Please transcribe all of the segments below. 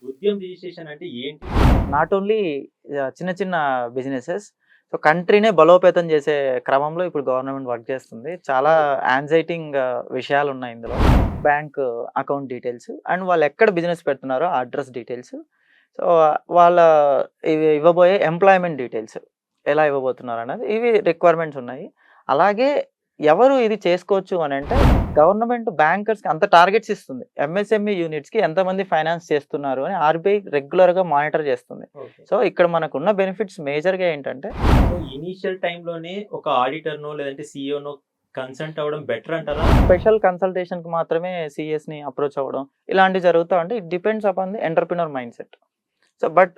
Udyam registration అంటే ఏంటి? Not only చిన్న చిన్న బిజినెసెస్. సో, కంట్రీనే బలోపేతం చేసే క్రమంలో ఇప్పుడు గవర్నమెంట్ వర్క్ చేస్తుంది. చాలా ఓకే. యాంక్సైటింగ్ విషయాలున్నాయి ఇందులో. బ్యాంక్ అకౌంట్ డీటెయిల్స్ అండ్ వాళ్ళెక్కడ బిజినెస్ పెడుతున్నారో ఆ అడ్రెస్ డీటెయిల్స్. సో, వాళ్ళ ఇవ్వబోయే ఎంప్లాయ్‌మెంట్ డీటెయిల్స్ ఎలా ఇవ్వబోతున్నారన్నది ఇవి రిక్వైర్మెంట్స్ ఉన్నాయి. అలాగే ఎవరు ఇది చేసుకోవచ్చు అనంటే గవర్నమెంట్ బ్యాంకర్స్‌కి అంత టార్గెట్స్ ఇస్తుంది. ఎంఎస్ఎంఈ యూనిట్స్‌కి ఎంతమంది ఫైనాన్స్ చేస్తున్నారు అని ఆర్‌బీఐ రెగ్యులర్‌గా మానిటర్ చేస్తుంది. ఓకే. సో, ఇక్కడ మనకున్న బెనిఫిట్స్ మేజర్‌గా ఏంటంటే సో, ఇనీషియల్ టైమ్‌లోనే ఒక ఆడిటర్‌నో లేదంటే సీఈఓనో కన్సల్ట్ అవ్వడం బెటర్ అంటారా? స్పెషల్ కన్సల్టేషన్‌కి మాత్రమే సీఎస్‌ని అప్రోచ్ అవ్వడం ఇలాంటివి జరుగుతా ఉంటాయి. It depends upon the entrepreneur mindset. So, but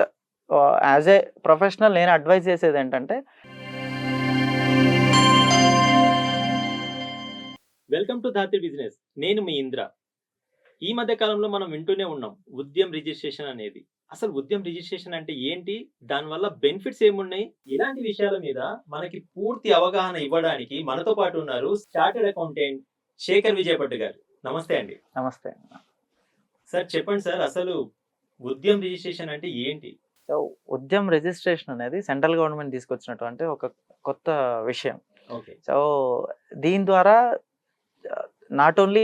as a professional నేను అడ్వైస్ చేసేదేంటంటే వెల్కమ్ టు ధాత్రి బిజినెస్. నేను మీ ఇంద్ర. ఈ మధ్య కాలంలో మనం వింటూనే ఉన్నాం. ఉద్యమ్ రిజిస్ట్రేషన్ అనేది. అసలు ఉద్యమ్ రిజిస్ట్రేషన్ అంటే ఏంటి? దానివల్ల బెనిఫిట్స్ ఏమున్నాయి? ఇలాంటి విషయాల మీద మనకి పూర్తి అవగాహన ఇవ్వడానికి మనతో పాటు ఉన్నారు చార్టర్డ్ అకౌంటెంట్ శేఖర్ విజయభట్ గారు. నమస్తే అండి. నమస్తే. సార్ చెప్పండి సార్, అసలు ఉద్యమ్ రిజిస్ట్రేషన్ అంటే ఏంటి? సో, ఉద్యమ్ రిజిస్ట్రేషన్ అనేది సెంట్రల్ గవర్నమెంట్ తీసుకొచ్చినటువంటి ఒక కొత్త విషయం. ఓకే. సో, దీని ద్వారా నాట్ ఓన్లీ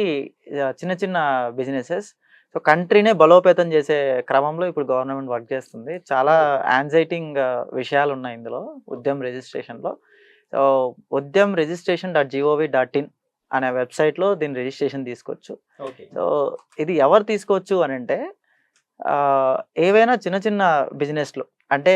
చిన్న చిన్న బిజినెసెస్. సో, కంట్రీనే బలోపేతం చేసే క్రమంలో ఇప్పుడు గవర్నమెంట్ వర్క్ చేస్తుంది. చాలా యాంక్సైటింగ్ విషయాలున్నాయి ఇందులో ఉద్యమ్ రిజిస్ట్రేషన్‌లో. సో, ఉద్యమ్ రిజిస్ట్రేషన్.gov.in అనే వెబ్‌సైట్‌లో దీని రిజిస్ట్రేషన్ తీసుకోవచ్చు. ఓకే. సో, ఇది ఎవరు తీసుకోవచ్చు అనంటే ఏవైనా చిన్న చిన్న బిజినెస్‌లు అంటే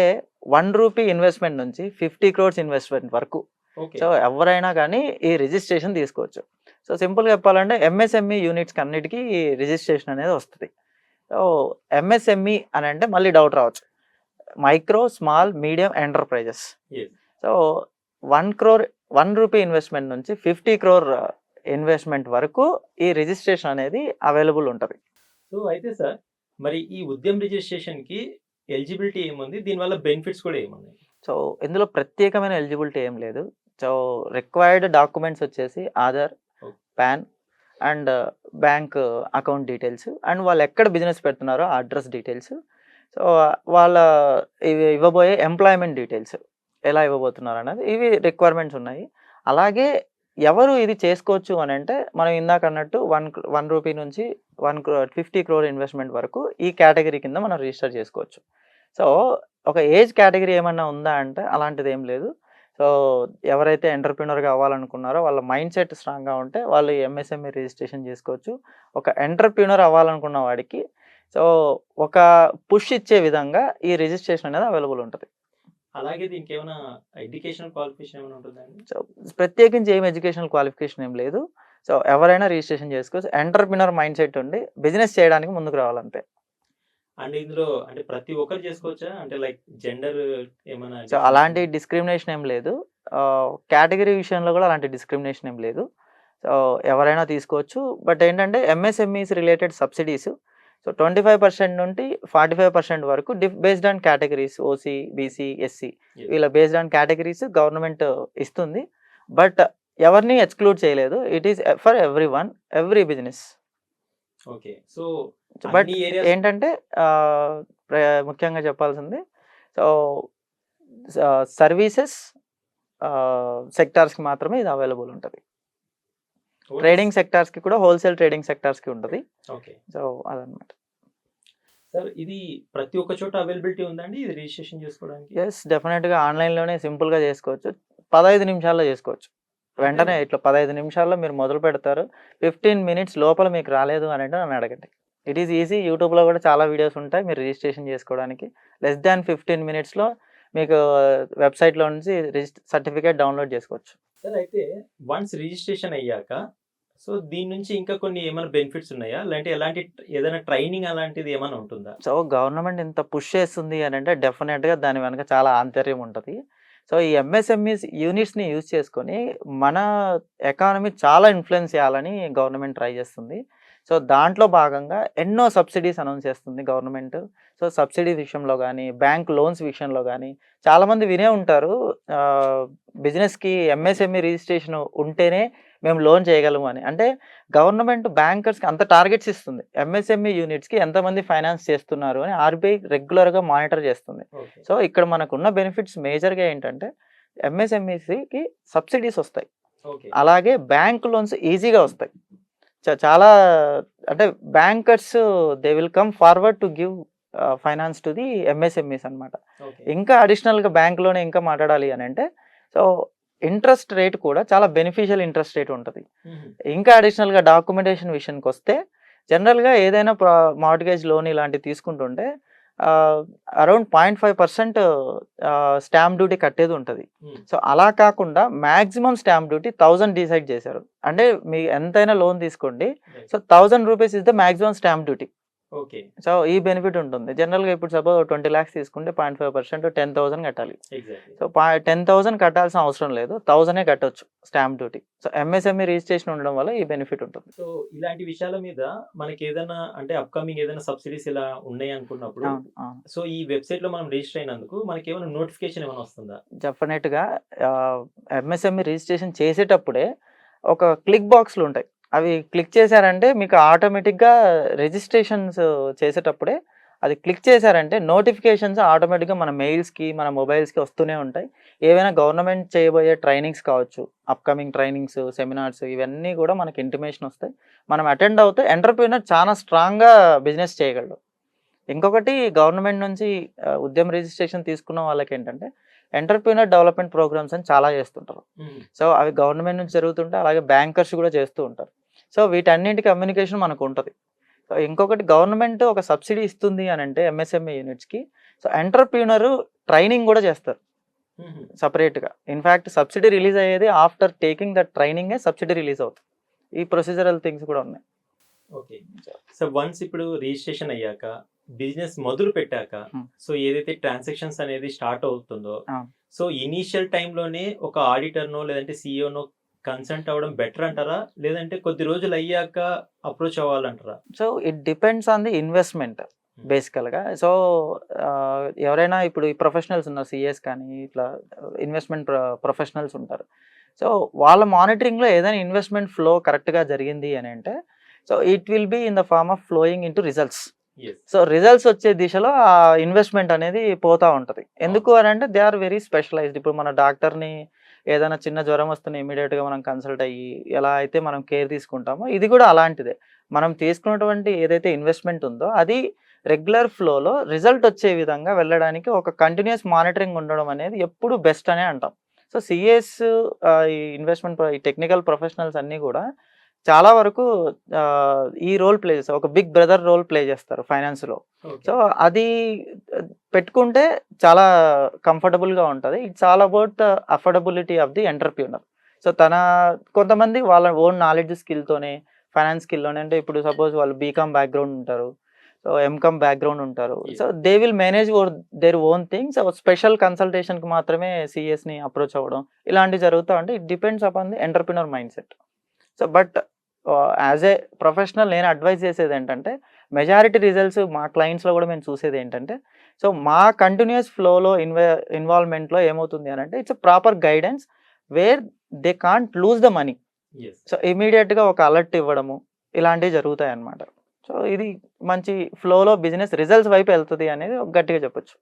రూ. 1 ఇన్వెస్ట్‌మెంట్ నుంచి 50 క్రోర్స్ ఇన్వెస్ట్‌మెంట్ వరకు. ఓకే. సో, ఎవరైనా గానీ ఈ రిజిస్ట్రేషన్ తీసుకోవచ్చు. సో, సింపుల్‌గా చెప్పాలంటే ఎంఎస్ఎంఈ యూనిట్స్‌కి అన్నిటికి ఈ రిజిస్ట్రేషన్ అనేది వస్తది. సో, ఎంఎస్ఎంఈ అనంటే మళ్ళీ డౌట్ రావచ్చు. Micro, small, medium enterprises. Yes. So, 1 rupee investment నుంచి 50 క్రోర్ ఇన్వెస్ట్‌మెంట్ వరకు ఈ రిజిస్ట్రేషన్ అనేది అవైలబుల్ ఉంటది. సో, అయితే సార్, మరి ఈ ఉద్యమ్ రిజిస్ట్రేషన్‌కి ఎలిజిబిలిటీ ఏముంది? దీనివల్ల బెనిఫిట్స్ కూడా ఏమున్నాయి? సో, ఇందులో ప్రత్యేకమైన ఎలిజిబిలిటీ ఏం లేదు. సో, రిక్వైర్డ్ డాక్యుమెంట్స్ వచ్చేసి Aadhaar, okay. PAN and bank account details and వాళ్ళెక్కడ బిజినెస్ పెడుతున్నారో ఆ అడ్రెస్ డీటెయిల్స్. సో, వాళ్ళ ఇవ్వబోయే ఎంప్లాయ్‌మెంట్ డీటెయిల్స్ ఎలా ఇవ్వబోతున్నారన్నది ఇవి రిక్వైర్మెంట్స్ ఉన్నాయి. అలాగే ఎవరు ఇది చేసుకోవచ్చు అనంటే మనం ఇందాకన్నట్టు 1 రూపీ నుంచి 50 క్రోర్ ఇన్వెస్ట్‌మెంట్ వరకు ఈ కేటగరీ కింద మనం రిజిస్టర్ చేసుకోవచ్చు. సో, ఒక ఏజ్ కేటగరీ ఏమన్నా ఉందా అంటే అలాంటిదేం లేదు. సో, ఎవరైతే ఎంటర్‌ప్రెన్యూర్‌గా అవ్వాలనుకున్నారో వాళ్ళ మైండ్‌సెట్ స్ట్రాంగ్‌గా ఉంటే వాళ్ళు ఈ ఎంఎస్ఎంఈ రిజిస్ట్రేషన్ చేసుకోవచ్చు. ఒక ఎంటర్‌ప్రెన్యూర్ అవ్వాలనుకున్న వాడికి సో, ఒక పుష్ ఇచ్చే విధంగా ఈ రిజిస్ట్రేషన్ అనేది అవైలబుల్ ఉంటది. అలాగే దీనికేమైనా ఎడ్యుకేషనల్ క్వాలిఫికేషన్ ఏమైనా ఉంటుందండి? సో, ప్రత్యేకించి ఏం ఎడ్యుకేషనల్ క్వాలిఫికేషన్ ఏం లేదు. సో, ఎవరైనా రిజిస్ట్రేషన్ చేసుకోవచ్చు. ఎంటర్‌ప్రెన్యూర్ మైండ్‌సెట్ ఉండి బిజినెస్ చేయడానికి ముందుకు రావాలంతే. అండ్ ఇందులో అంటే ప్రతి ఒక్కరు చేసుకోవచ్చా? అంటే లైక్ జెండర్ ఏమైనా సో, డిఫరెన్స్ అలాంటి డిస్క్రిమినేషన్ ఏం లేదు. కేటగరీ విషయంలో గూడా అలాంటి డిస్క్రిమినేషన్ ఏం లేదు. సో, ఎవరైనా తీసుకోవచ్చు. బట్ ఏంటంటే ఎంఎస్ఎంఈస్ రిలేటెడ్ సబ్సిడీస్ సో, 25% నుండి 45% వరకు based on categories OC, BC, SC yes. వీళ్ళ బేస్డ్ ఆన్ కేటగరీస్ గవర్నమెంట్ ఇస్తుంది. బట్ ఎవరిని ఎక్స్‌క్లూడ్ చేయలేదు. It is for everyone, every business. Okay. So, but అన్ని ఏరియాస్ ఏంటంటే ఆహ్, ప్ర ముఖ్యంగా చెప్పాల్సింది సో, సర్వీసెస్ సెక్టార్స్‌కి మాత్రమే ఇది అవైలబుల్ ఉంటది. ట్రేడింగ్ సెక్టార్స్‌కి కూడా హోల్‌సేల్ ట్రేడింగ్ సెక్టార్స్‌కి ఉంటది. ఓకే. సో, అదనమాట. సార్, ఇది ప్రతి ఒక్క చోట అవైలబిలిటీ ఉందండి ఇది రిజిస్ట్రేషన్ చేసుకోవడానికి? యెస్. డెఫినెట్‌గా ఆన్‌లైన్‌లోనే సింపుల్‌గా చేసుకోవచ్చు. 15 నిమిషాల్లో చేసుకోవచ్చు. వెంటనే అంతేనా? ఇట్లా 15 నిమిషాల్లో మీరు మొదలు పెడతారు. 15 మినిట్స్ లోపల మీకు రాలేదు అనంటే నన్ను అడగండి. It is easy. యూట్యూబ్‌లో కూడా చాలా వీడియోస్ ఉంటాయి. మీరు రిజిస్ట్రేషన్ చేసుకోవడానికి. లెస్ థాన్ 15 మినిట్స్‌లో మీకు వెబ్‌సైట్‌లో నుంచి సర్టిఫికేట్ డౌన్‌లోడ్ చేసుకోవచ్చు. సార్, అయితే వన్స్ రిజిస్ట్రేషన్ అయ్యాక సో, దీని నుంచి ఇంకా కొన్ని ఏమైనా బెనిఫిట్స్ ఉన్నాయా? లేదంటే ఎలాంటి ఏదైనా ట్రైనింగ్ అలాంటిది ఏమైనా ఉంటుందా? సో, గవర్నమెంట్ ఇంత పుష్ చేస్తుంది అనంటే డెఫినిట్‌గా దాని వెనక చాలా ఆంతర్యం ఉంటది. సో, ఈ ఎంఎస్ఎంఈస్ యూనిట్స్‌ని యూజ్ చేసుకొని మన ఎకానమీ చాలా ఇన్‌ఫ్లూయెన్స్ చేయాలని గవర్నమెంట్ ట్రై చేస్తుంది. సో, దాంట్లో భాగంగా ఎన్నో సబ్సిడీస్ అనౌన్స్ చేస్తుంది గవర్నమెంట్. సో, సబ్సిడీ విషయంలో గానీ, బ్యాంక్ లోన్స్ విషయంలో గానీ చాలామంది వినే ఉంటారు. బిజినెస్‌కి ఎంఎస్ఎంఈ రిజిస్ట్రేషన్ ఉంటేనే మేము లోన్ చేయగలము అని. అంటే గవర్నమెంట్ బ్యాంకర్స్‌కి అంత టార్గెట్స్ ఇస్తుంది. ఎంఎస్ఎంఈ యూనిట్స్‌కి ఎంతమంది ఫైనాన్స్ చేస్తున్నారు అని ఆర్‌బీఐ రెగ్యులర్‌గా మానిటర్ చేస్తుంది. ఓకే. సో, ఇక్కడ మనకున్న బెనిఫిట్స్ మేజర్‌గా ఏంటంటే ఎంఎస్ఎంఈస్‌కి సబ్సిడీస్ వస్తాయి. ఓకే. అలాగే బ్యాంక్ లోన్స్ ఈజీగా వస్తాయి. చాలా అంటే bankers they will come forward to give finance to the MSMEs అన్నమాట. ఓకే. ఇంకా అడిషనల్‌గా బ్యాంక్‌లోనే ఇంకా మాట్లాడాలి అనంటే సో, ఇంట్రెస్ట్ రేట్ కూడా చాలా బెనిఫిషియల్ ఇంట్రెస్ట్ రేట్ ఉంటది. హుహు. ఇంకా అడిషనల్‌గా డాక్యుమెంటేషన్ విషయానికొస్తే జనరల్‌గా ఏదైనా మార్ట్‌గేజ్ లోన్ ఇలాంటివి తీసుకుంటుంటే అరౌండ్ 0.5% స్టాంప్ డ్యూటీ కట్టేది ఉంటది. హ్మ్. సో, అలా కాకుండా మాక్సిమం స్టాంప్ డ్యూటీ 1000 డిసైడ్ చేశారు. అంటే మీ ఎంతైనా లోన్ తీసుకోండి. Right. So, 1000 rupees is the maximum stamp duty. Okay. So, ఈ బెనిఫిట్ ఉంటుంది. జనరల్‌గా ఇప్పుడు సపోజ్ 20 లాక్స్ తీసుకుంటే 0.5% 10,000 కట్టాలి. ఎగ్జాక్ట్‌లీ. సో, 10,000 కట్టాల్సిన అవసరం లేదు. 1000 కట్టొచ్చు stamp duty. So, MSME registration ఉండడం వల్ల ఈ బెనిఫిట్ ఉంటుంది. సో, ఇలాంటి విషయాల మీద మనకేదైనా అంటే అప్‌కమింగ్ ఏదైనా సబ్సిడీస్ ఇలా ఉన్నాయనుకున్నప్పుడు అవును. అవును. సో, ఈ వెబ్‌సైట్‌లో మనం రిజిస్టర్ అయినందుకు మనకేమైనా నోటిఫికేషన్ ఏమైనా వస్తుందా? డెఫినెట్‌గా ఎంఎస్ఎంఈ రిజిస్ట్రేషన్ చేసేటప్పుడే ఒక క్లిక్ బాక్స్‌లుంటాయి. అవి క్లిక్ చేశారంటే మీకు ఆటోమేటిక్‌గా రిజిస్ట్రేషన్స్ చేసేటప్పుడే అది క్లిక్ చేశారంటే నోటిఫికేషన్స్ ఆటోమేటిక్‌గా మన మెయిల్స్‌కి, మన మొబైల్స్‌కి వస్తూనే ఉంటాయి. ఏవైనా గవర్నమెంట్ చేయబోయే ట్రైనింగ్స్ కావచ్చు, అప్‌కమింగ్ ట్రైనింగ్స్, సెమినార్స్ ఇవన్నీ కూడా మనకి ఇంటిమేషన్ వస్తాయి. మనం అటెండ్ అవుతే ఎంటర్‌ప్రెన్యూర్ చాలా స్ట్రాంగ్‌గా బిజినెస్ చేయగలడు. ఇంకొకటి గవర్నమెంట్ నుంచి ఉద్యమ రిజిస్ట్రేషన్ తీసుకున్న వాళ్ళకేంటంటే ఎంటర్‌ప్రెన్యూర్ డెవలప్‌మెంట్ ప్రోగ్రామ్స్ అని చాలా చేస్తుంటారు. హుహు. సో, అవి గవర్నమెంట్ నుంచి జరుగుతుంటే అలాగే బ్యాంకర్స్ కూడా చేస్తూ ఉంటారు. సో, వీటన్నింటి కమ్యూనికేషన్ మనకుంటది. సో, ఇంకొకటి గవర్నమెంట్ ఒక సబ్సిడీ ఇస్తుంది అనంటే ఎంఎస్ఎంఈ యూనిట్స్‌కి సో, ఎంటర్‌ప్రెన్యూర్ ట్రైనింగ్ కూడా చేస్తారు హుహు. సెపరేట్‌గా. ఇన్‌ఫాక్ట్ సబ్సిడీ రిలీజ్ అయ్యేది ఆఫ్టర్ టేకింగ్ దట్ ట్రైనింగే సబ్సిడీ రిలీజ్ అవుతుంది. ఈ ప్రొసీజరల్ థింగ్స్ కూడా ఉన్నాయి. ఓకే. సో, వన్స్ ఇప్పుడు రిజిస్ట్రేషన్ అయ్యాక, బిజినెస్ మొదలు పెట్టాక, హ్మ్. సో, ఏదైతే ట్రాన్సాక్షన్స్ అనేది స్టార్ట్ అవుతుందో, అవును. సో, ఇనీషియల్ టైమ్‌లోనే ఒక ఆడిటర్‌నో లేదంటే సీఈఓనో కన్సల్ట్ అవ్వడం బెటర్ అంటారా? లేదంటే కొద్ది రోజులు అయ్యాక అప్రోచ్ అవ్వాలంటారా? So, it depends on the investment బేసికల్‌గా. సో, ఎవరైనా ఇప్పుడు ఈ ప్రొఫెషనల్స్ ఉన్నారు. సీఏస్ కానీ ఇట్లా ఇన్వెస్ట్‌మెంట్ ప్రొఫెషనల్స్ ఉంటారు. సో, వాళ్ళ మానిటరింగ్‌లో ఏదైనా ఇన్వెస్ట్‌మెంట్ ఫ్లో కరెక్ట్‌గా జరిగింది అనంటే so, it will be in the form of flowing into results. Yes. So, results వచ్చే దిశలో ఆ ఇన్వెస్ట్‌మెంట్ అనేది పోతా ఉంటది. ఎందుకు అనంటే దే ఆర్ వెరీ స్పెషలైజ్డ్. ఇప్పుడు మన డాక్టర్‌ని ఏదైనా చిన్న జ్వరం వస్తున్న ఇమ్మీడియేట్‌గా మనం కన్సల్ట్ అయ్యి ఎలా అయితే మనం కేర్ తీసుకుంటామో ఇది కూడా అలాంటిదే. మనం తీసుకున్నటువంటి ఏదైతే ఇన్వెస్ట్‌మెంట్ ఉందో అది రెగ్యులర్ ఫ్లోలో రిజల్ట్ వచ్చే విధంగా వెళ్ళడానికి ఒక కంటిన్యూయస్ మానిటరింగ్ ఉండడం అనేది ఎప్పుడు బెస్ట్ అనే అంటాం. సో, సీఏస్ ఈ ఇన్వెస్ట్‌మెంట్ ఈ టెక్నికల్ ప్రొఫెషనల్స్ అన్నీ కూడా చాలా వరకు ఈ రోల్ ప్లే చేస్తారు. ఒక బిగ్ బ్రదర్ రోల్ ప్లే చేస్తారు ఫైనాన్స్‌లో. ఓకే. సో, అది పెట్టుకుంటే చాలా కంఫర్టబుల్‌గా ఉంటది. It's all about affordability of the entrepreneur. So, కొంతమంది వాళ్ళ ఓన్ నాలెడ్జ్ స్కిల్‌తోనే ఫైనాన్స్ స్కిల్‌లోనే అంటే ఇప్పుడు సపోజ్ వాళ్ళు బీకామ్ బ్యాక్‌గ్రౌండ్ ఉంటారు. సో, ఎంకామ్ బ్యాక్‌గ్రౌండ్ ఉంటారు. Yes. So, they will manage their own things. Special కన్సల్టేషన్‌కి మాత్రమే సీఎస్‌ని అప్రోచ్ అవ్వడం ఇలాంటివి జరుగుతా ఉంటాయి. It depends upon the entrepreneur mindset. So, but as a professional నేను అడ్వైజ్ చేసేది ఏంటంటే మెజారిటీ రిజల్ట్స్ మా క్లయింట్స్‌లో కూడా మేము చూసేది ఏంటంటే సో, మా కంటిన్యూయస్ ఫ్లోలో ఇన్వాల్వ్‌మెంట్‌లో ఏమవుతుంది అనంటే it's proper guidance where they can't lose the money. Yes. So, ఇమ్మీడియేట్‌గా ఒక అలర్ట్ ఇవ్వడము ఇలాంటివి జరుగుతాయన్నమాట. సో, ఇది మంచి ఫ్లోలో బిజినెస్ రిజల్ట్స్ వైపు వెళ్తది అనేది గట్టిగా చెప్పొచ్చు.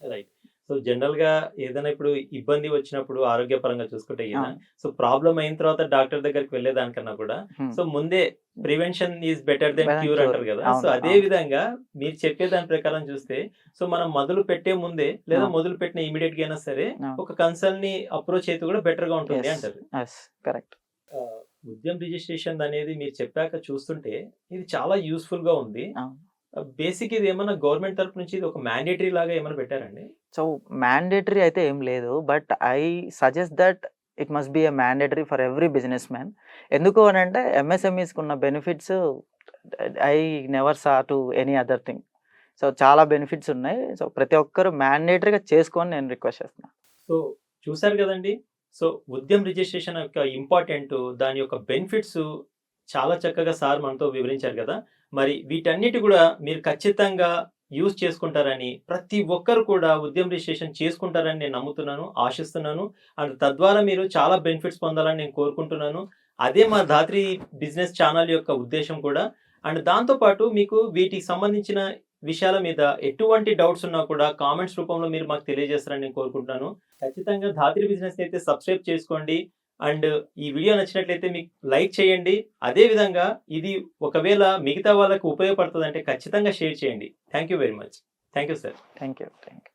రైట్. సో, జనరల్‌గా ఏదైనా ఇప్పుడు ఇబ్బంది వచ్చినప్పుడు ఆరోగ్యపరంగా చూసుకుంటే గిన, అవును. సో, ప్రాబ్లమ్ అయిన తర్వాత డాక్టర్ దగ్గరికి వెళ్ళేదానికన్నా కూడా, హ్మ్. సో, ముందే prevention is better than Better cure cure. అంటారు కదా! సో, అవును. అదే అవును. విధంగా మీరు చెప్పే దాని ప్రకారం చూస్తే, సో, మనం మొదలు పెట్టే ముందే లేదా అవును. మొదలు పెట్టిన ఇమ్మీడియేట్‌గా అయినా సరే, అవును. ఒక కన్సల్ట్‌ని అప్రోచ్ అయితే కూడా బెటర్‌గా ఉంటుంది యెస్. అంటారు. యెస్. కరెక్ట్. ఉద్యమ్ రిజిస్ట్రేషన్ అనేది మీరు చెప్పాక చూస్తుంటే, ఇది చాలా యూజ్‌ఫుల్‌గా ఉంది. అవును. బేసిక్ ఇది ఏమన్నా గవర్నమెంట్ తరపు నుంచి ఇది ఒక మ్యాండేటరీ లాగా ఏమైనా పెట్టారండి? సో, మ్యాండేటరీ అయితే ఏం లేదు. But I suggest that it must be a mandatory for every business man. ఎందుకు అనంటే ఎంఎస్ఎంఈస్‌కి ఉన్న benefits I never saw to any other thing. So, చాలా బెనిఫిట్స్ ఉన్నాయి. సో, ప్రతి ఒక్కరు మ్యాండేటరీగా చేసుకోని నేను రిక్వెస్ట్ చేస్తున్నా. సో, చూసారు గదండీ! సో, ఉద్యమ్ రిజిస్ట్రేషన్ యొక్క ఇంపార్టెంటు, దాని యొక్క బెనిఫిట్సు చాలా చక్కగా సార్ మనతో వివరించారు గదా! మరి వీటన్నిటి గూడా మీరు ఖచ్చితంగా యూజ్ చేసుకుంటారని, ప్రతి ఒక్కరు కూడా ఉద్యమ్ రిజిస్ట్రేషన్ చేసుకుంటారని నేను నమ్ముతున్నాను, ఆశిస్తున్నాను. అండ్ తద్వారా మీరు చాలా బెనిఫిట్స్ పొందాలని నేను కోరుకుంటున్నాను. అదే మా ధాత్రి బిజినెస్ ఛానల్ యొక్క ఉద్దేశం కూడా. అండ్ దాంతో పాటు మీకు వీటికి సంబంధించిన విషయాల మీద ఎటువంటి డౌట్స్ ఉన్నా కూడా కామెంట్స్ రూపంలో మీరు మాకు తెలియజేస్తారని నేను కోరుకుంటున్నాను. ఖచ్చితంగా ధాత్రి బిజినెస్‌ని అయితే సబ్స్క్రైబ్ చేసుకోండి. అండ్ ఈ వీడియో నచ్చినట్లయితే మీకు లైక్ చేయండి. అదే విధంగా ఇది ఒకవేళ మిగతా వాళ్ళకి ఉపయోగపడుతదంటే ఖచ్చితంగా షేర్ చేయండి. Thank you very much. Thank you sir. Thank you. Thank you.